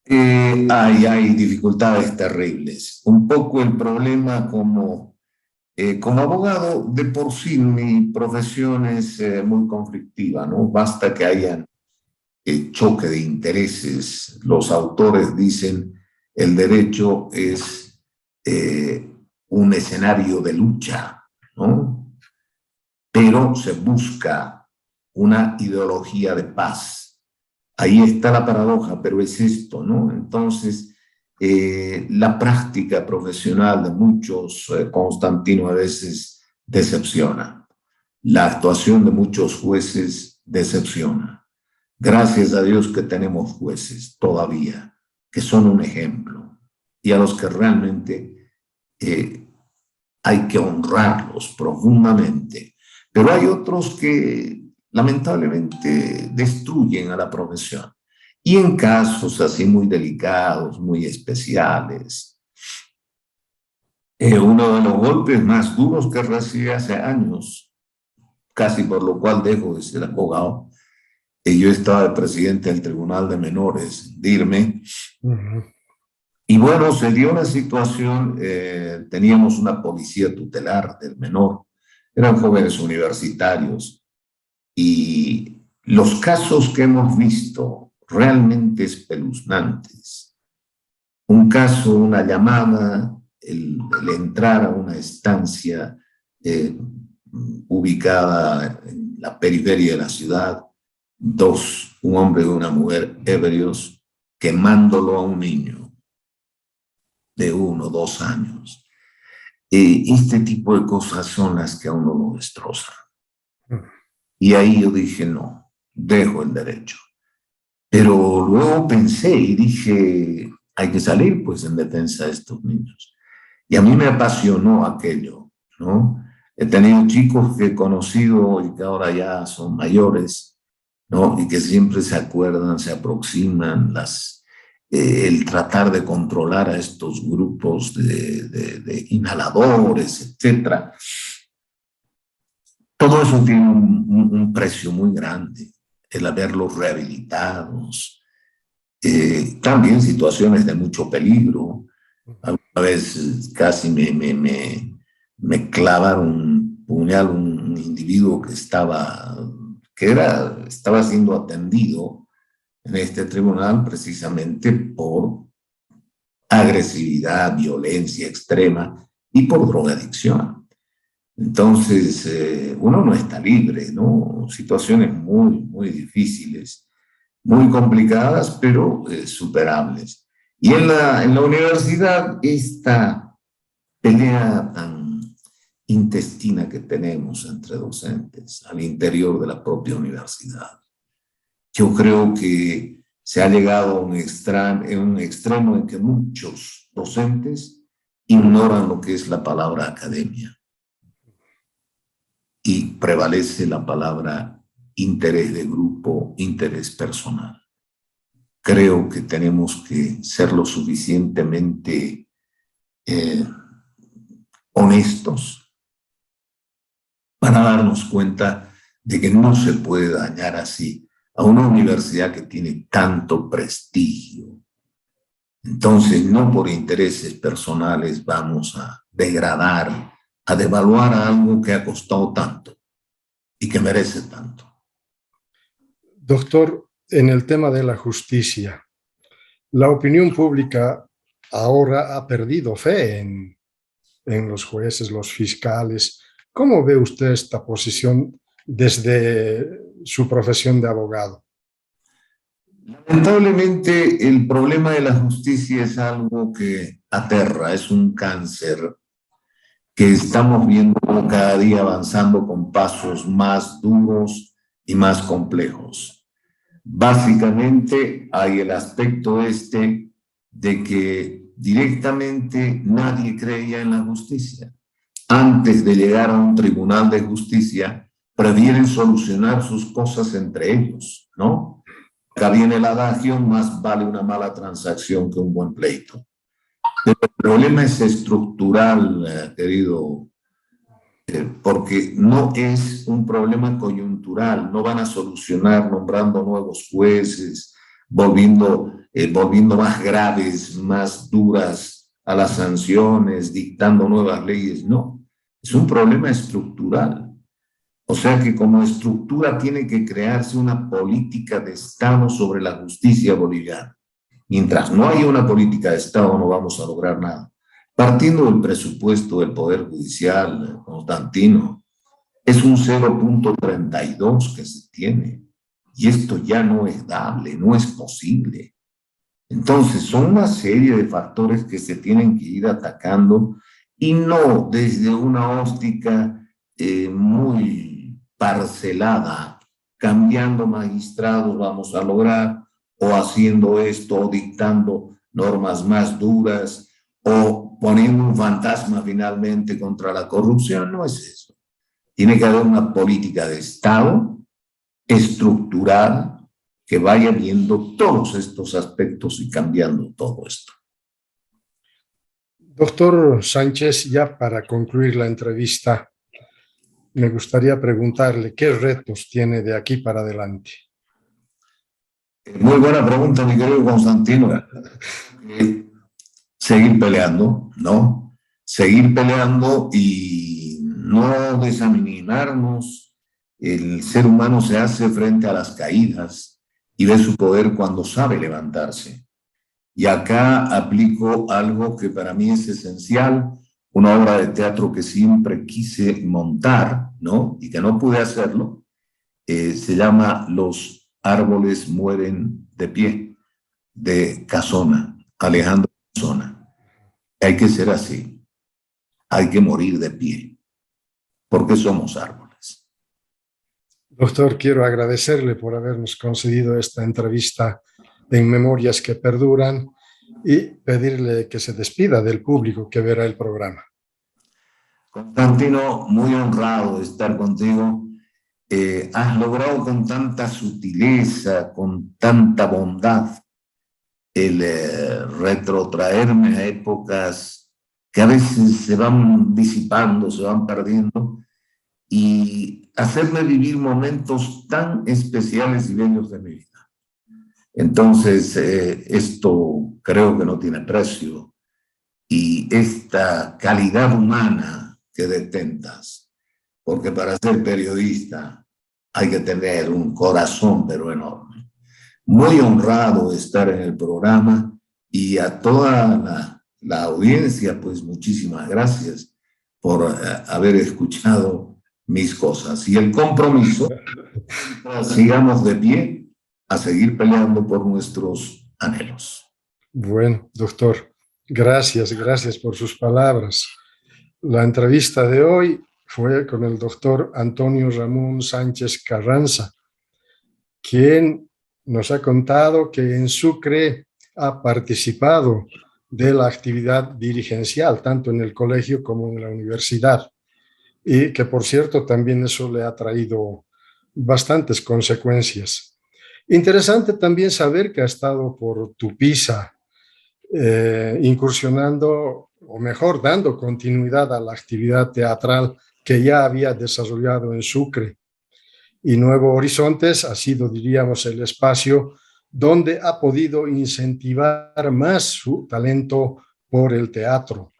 Hay dificultades terribles. Un poco el problema como abogado, de por sí mi profesión es muy conflictiva, ¿no? Basta que haya choque de intereses. Los autores dicen el derecho es un escenario de lucha, ¿no? Pero se busca una ideología de paz. Ahí está la paradoja, pero es esto, ¿no? Entonces, la práctica profesional de muchos, Constantino, a veces decepciona. La actuación de muchos jueces decepciona. Gracias a Dios que tenemos jueces todavía, que son un ejemplo, y a los que realmente hay que honrarlos profundamente. Pero hay otros que lamentablemente destruyen a la profesión. Y en casos así muy delicados, muy especiales, uno de los golpes más duros que recibí hace años, casi por lo cual dejo de ser abogado, yo estaba de presidente del Tribunal de Menores, DIRME, y bueno, se dio una situación, teníamos una policía tutelar del menor, eran jóvenes universitarios, y los casos que hemos visto realmente espeluznantes. Un caso, una llamada, el entrar a una estancia ubicada en la periferia de la ciudad, un hombre y una mujer ebrios, quemándolo a un niño de 1 o 2 años. Este tipo de cosas son las que a uno lo destrozan. Y ahí yo dije, no, dejo el derecho. Pero luego pensé y dije, hay que salir pues en defensa de estos niños. Y a mí me apasionó aquello, ¿no? He tenido chicos que he conocido y que ahora ya son mayores, ¿no? Y que siempre se acuerdan, se aproximan, el tratar de controlar a estos grupos de inhaladores, etcétera. Todo eso tiene un precio muy grande, el haberlos rehabilitados, también situaciones de mucho peligro. A veces casi me clavaron un puñal un individuo que estaba siendo atendido en este tribunal precisamente por agresividad, violencia extrema y por drogadicción. Entonces, uno no está libre, ¿no? Situaciones muy, muy difíciles, muy complicadas, pero superables. Y en la universidad, esta pelea tan intestina que tenemos entre docentes al interior de la propia universidad. Yo creo que se ha llegado a un extremo en que muchos docentes ignoran lo que es la palabra academia y prevalece la palabra interés de grupo, interés personal. Creo que tenemos que ser lo suficientemente honestos para darnos cuenta de que no se puede dañar así a una universidad que tiene tanto prestigio. Entonces, no por intereses personales vamos a degradar, a devaluar a algo que ha costado tanto y que merece tanto. Doctor, en el tema de la justicia, la opinión pública ahora ha perdido fe en los jueces, los fiscales. ¿Cómo ve usted esta posición desde su profesión de abogado? Lamentablemente, el problema de la justicia es algo que aterra, es un cáncer que estamos viendo cada día avanzando con pasos más duros y más complejos. Básicamente hay el aspecto de que directamente nadie creía en la justicia. Antes de llegar a un tribunal de justicia, prefieren solucionar sus cosas entre ellos, ¿no? Acá viene el adagio, más vale una mala transacción que un buen pleito. Pero el problema es estructural, querido, porque no es un problema coyuntural, no van a solucionar nombrando nuevos jueces, volviendo más graves, más duras a las sanciones, dictando nuevas leyes, no, es un problema estructural. O sea que como estructura tiene que crearse una política de Estado sobre la justicia boliviana. Mientras no haya una política de Estado no vamos a lograr nada. Partiendo del presupuesto del Poder Judicial, Constantino, es un 0,32 que se tiene. Y esto ya no es dable, no es posible. Entonces, son una serie de factores que se tienen que ir atacando y no desde una óptica muy parcelada, cambiando magistrados vamos a lograr, o haciendo esto, o dictando normas más duras, o poniendo un fantasma finalmente contra la corrupción. No es eso. Tiene que haber una política de Estado estructurada que vaya viendo todos estos aspectos y cambiando todo esto. Doctor Sánchez, ya para concluir la entrevista, me gustaría preguntarle qué retos tiene de aquí para adelante. Muy buena pregunta, mi querido Constantino. Seguir peleando, ¿no? Seguir peleando y no desanimarnos. El ser humano se hace frente a las caídas y ve su poder cuando sabe levantarse. Y acá aplico algo que para mí es esencial, una obra de teatro que siempre quise montar, ¿no? Y que no pude hacerlo. Se llama Los árboles mueren de pie, de Casona, Alejandro Casona. Hay que ser así. hay que morir de pie, porque somos árboles. Doctor, quiero agradecerle por habernos concedido esta entrevista en Memorias que Perduran y pedirle que se despida del público que verá el programa. Constantino, muy honrado de estar contigo. Has logrado con tanta sutileza, con tanta bondad, el retrotraerme a épocas que a veces se van disipando, se van perdiendo, y hacerme vivir momentos tan especiales y bellos de mi vida. Entonces, esto creo que no tiene precio, y esta calidad humana que detentas, porque para ser periodista hay que tener un corazón pero enorme. Muy honrado de estar en el programa, y a toda la audiencia, pues muchísimas gracias por haber escuchado mis cosas. Y el compromiso, sigamos de pie a seguir peleando por nuestros anhelos. Bueno, doctor, gracias por sus palabras. La entrevista de hoy fue con el doctor Antonio Ramón Sánchez Carranza, quien nos ha contado que en Sucre ha participado de la actividad dirigencial, tanto en el colegio como en la universidad, y que, por cierto, también eso le ha traído bastantes consecuencias. Interesante también saber que ha estado por Tupiza, incursionando, o mejor, dando continuidad a la actividad teatral que ya había desarrollado en Sucre. Y Nuevo Horizontes ha sido, diríamos, el espacio donde ha podido incentivar más su talento por el teatro.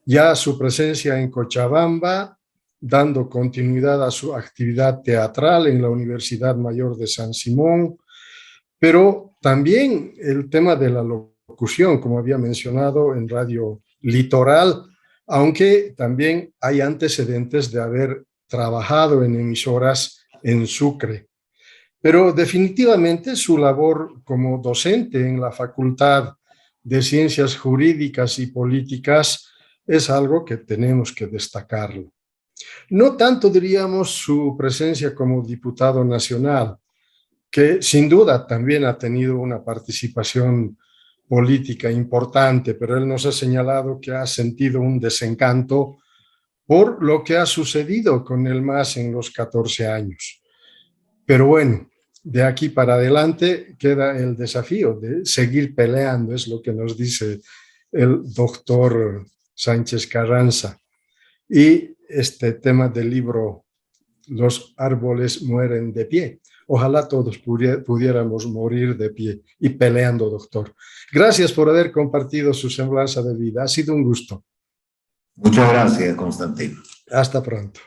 Ya su presencia en Cochabamba, dando continuidad a su actividad teatral en la Universidad Mayor de San Simón, pero también el tema de la locución, como había mencionado, en Radio Litoral, aunque también hay antecedentes de haber trabajado en emisoras en Sucre. Pero definitivamente su labor como docente en la Facultad de Ciencias Jurídicas y Políticas es algo que tenemos que destacarlo. No tanto, diríamos, su presencia como diputado nacional, que sin duda también ha tenido una participación política importante, pero él nos ha señalado que ha sentido un desencanto por lo que ha sucedido con el MAS en los 14 años. Pero bueno, de aquí para adelante queda el desafío de seguir peleando, es lo que nos dice el doctor Sánchez Carranza. Y este tema del libro Los árboles mueren de pie. Ojalá todos pudiéramos morir de pie y peleando, doctor. Gracias por haber compartido su semblanza de vida. Ha sido un gusto. Muchas gracias, Constantino. Hasta pronto.